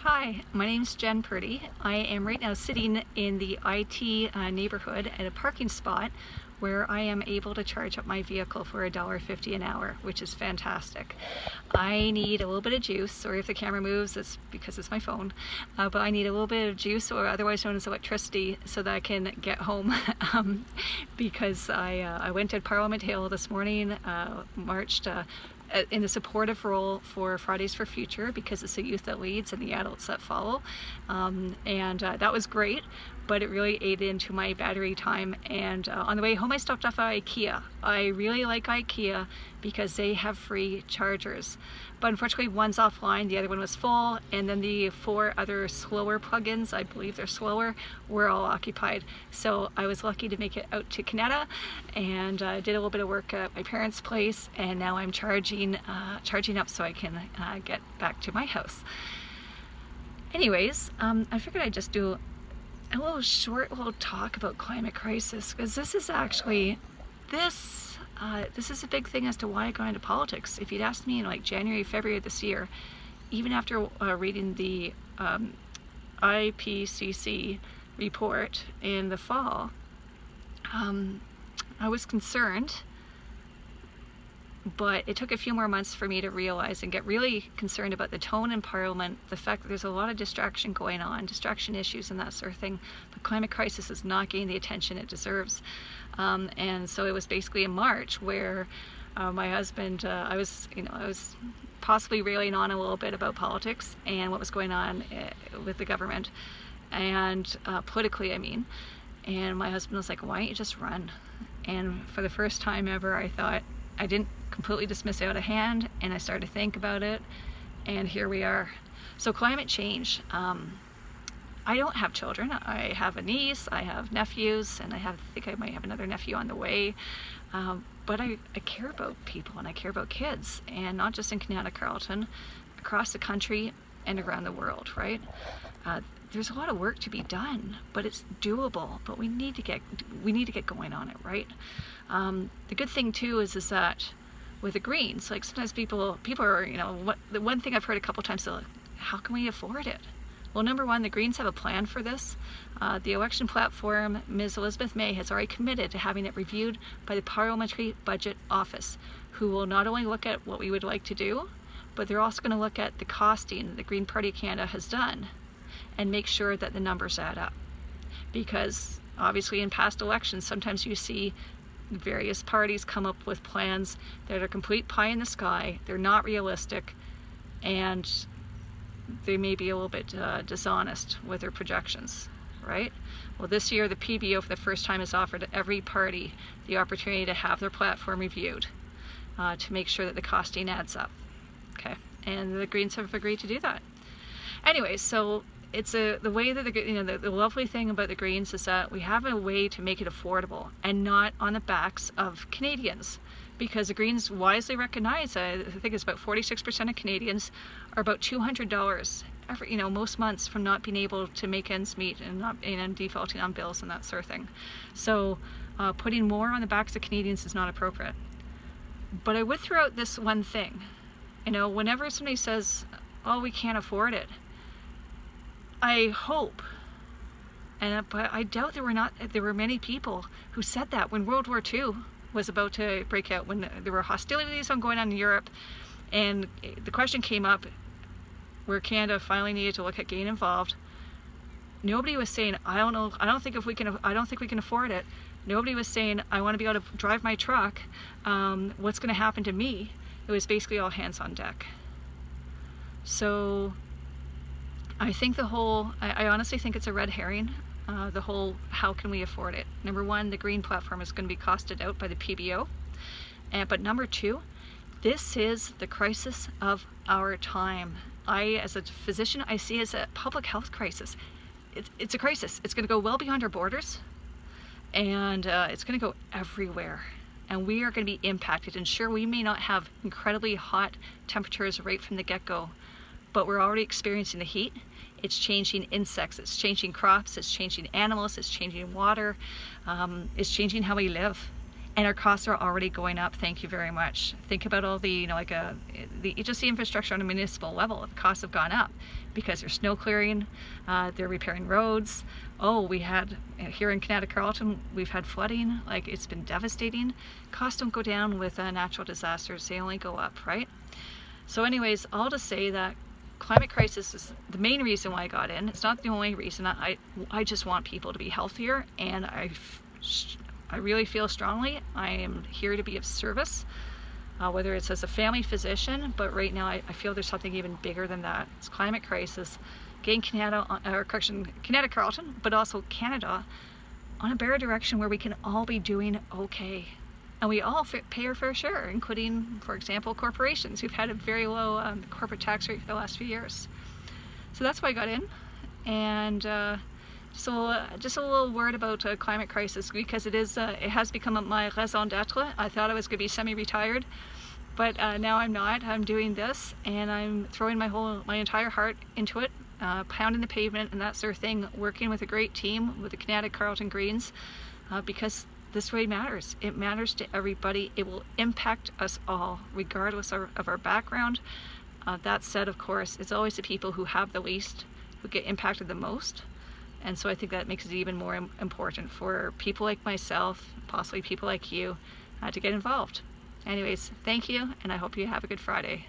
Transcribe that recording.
Hi, my name's Jen Purdy. I am right now sitting in the IT neighborhood at a parking spot where I am able to charge up my vehicle for $1.50 an hour, which is fantastic. I need a little bit of juice, or if the camera moves, it's because it's my phone, but I need a little bit of juice, or otherwise known as electricity, so that I can get home because I went to Parliament Hill this morning, marched in a supportive role for Fridays for Future because it's the youth that leads and the adults that follow, and that was great, but it really ate into my battery time. And on the way home I stopped off at IKEA. I really like IKEA because they have free chargers, but unfortunately one's offline, the other one was full, and then the 4 other slower plugins, I believe they're slower, were all occupied. So I was lucky to make it out to Kanata and did a little bit of work at my parents' place, and now I'm charging up so I can get back to my house. Anyways, I figured I'd just do a little short talk about climate crisis, because this is actually this is a big thing as to why I got into politics. If you'd asked me in like January, February of this year, even after reading the IPCC report in the fall, I was concerned, but it took a few more months for me to realize and get really concerned about the tone in Parliament, the fact that there's a lot of distraction going on, distraction issues and that sort of thing. The climate crisis is not getting the attention it deserves. And so it was basically in March where my husband, I was possibly railing on a little bit about politics and what was going on with the government, and politically I mean. And my husband was like, why don't you just run? And for the first time ever, I thought, I didn't completely dismiss it out of hand, and I started to think about it, and here we are. So climate change, I don't have children. I have a niece, I have nephews, and I think I might have another nephew on the way, but I care about people and I care about kids, and not just in Kanata-Carleton, across the country and around the world, right? There's a lot of work to be done, but it's doable, but we need to get going on it, right? The good thing too is that with the Greens, like sometimes people are, the one thing I've heard a couple times, like, how can we afford it? Well, number one, the Greens have a plan for this. The election platform, Ms. Elizabeth May has already committed to having it reviewed by the Parliamentary Budget Office, who will not only look at what we would like to do, but they're also going to look at the costing that the Green Party of Canada has done and make sure that the numbers add up. Because obviously in past elections, sometimes you see various parties come up with plans that are complete pie in the sky, they're not realistic, and they may be a little bit dishonest with their projections, right? Well, this year the PBO for the first time has offered every party the opportunity to have their platform reviewed to make sure that the costing adds up. Okay, and the Greens have agreed to do that. Anyway, so it's the way that the lovely thing about the Greens is that we have a way to make it affordable and not on the backs of Canadians, because the Greens wisely recognize that I think it's about 46% of Canadians are about $200 every, most months from not being able to make ends meet and defaulting on bills and that sort of thing. So putting more on the backs of Canadians is not appropriate. But I would throw out this one thing, whenever somebody says, oh, we can't afford it, I hope, but I doubt there were many people who said that when World War II was about to break out, when there were hostilities going on in Europe, and the question came up where Canada finally needed to look at getting involved. Nobody was saying, I don't think we can afford it. Nobody was saying, I want to be able to drive my truck. What's going to happen to me? It was basically all hands on deck. So I think I honestly think it's a red herring, the whole how can we afford it. Number one, the Green platform is going to be costed out by the PBO. But number two, this is the crisis of our time. As a physician, I see it as a public health crisis. It's a crisis. It's going to go well beyond our borders, and it's going to go everywhere. And we are going to be impacted. And sure, we may not have incredibly hot temperatures right from the get-go, but we're already experiencing the heat. It's changing insects, it's changing crops, it's changing animals, it's changing water, it's changing how we live. and our costs are already going up. Thank you very much. Think about all the, just the infrastructure on a municipal level. The costs have gone up because there's snow clearing, they're repairing roads. Oh, we had, here in Kanata-Carleton, we've had flooding. Like, it's been devastating. Costs don't go down with natural disasters, they only go up, right? So anyways, all to say that climate crisis is the main reason why I got in. It's not the only reason. I just want people to be healthier, and I really feel strongly I am here to be of service, whether it's as a family physician, but right now I feel there's something even bigger than that. It's climate crisis, getting Kanata-Carleton, but also Canada on a better direction where we can all be doing okay. And we all pay our fair share, including, for example, corporations who've had a very low corporate tax rate for the last few years. So that's why I got in. And just a little word about climate crisis, because it has become my raison d'etre. I thought I was going to be semi-retired, but now I'm not. I'm doing this, and I'm throwing my entire heart into it, pounding the pavement and that sort of thing, working with a great team with the Kanata-Carleton Greens, because this really matters. It matters to everybody. It will impact us all, regardless of our background. That said, of course, it's always the people who have the least who get impacted the most. And so I think that makes it even more important for people like myself, possibly people like you, to get involved. Anyways, thank you, and I hope you have a good Friday.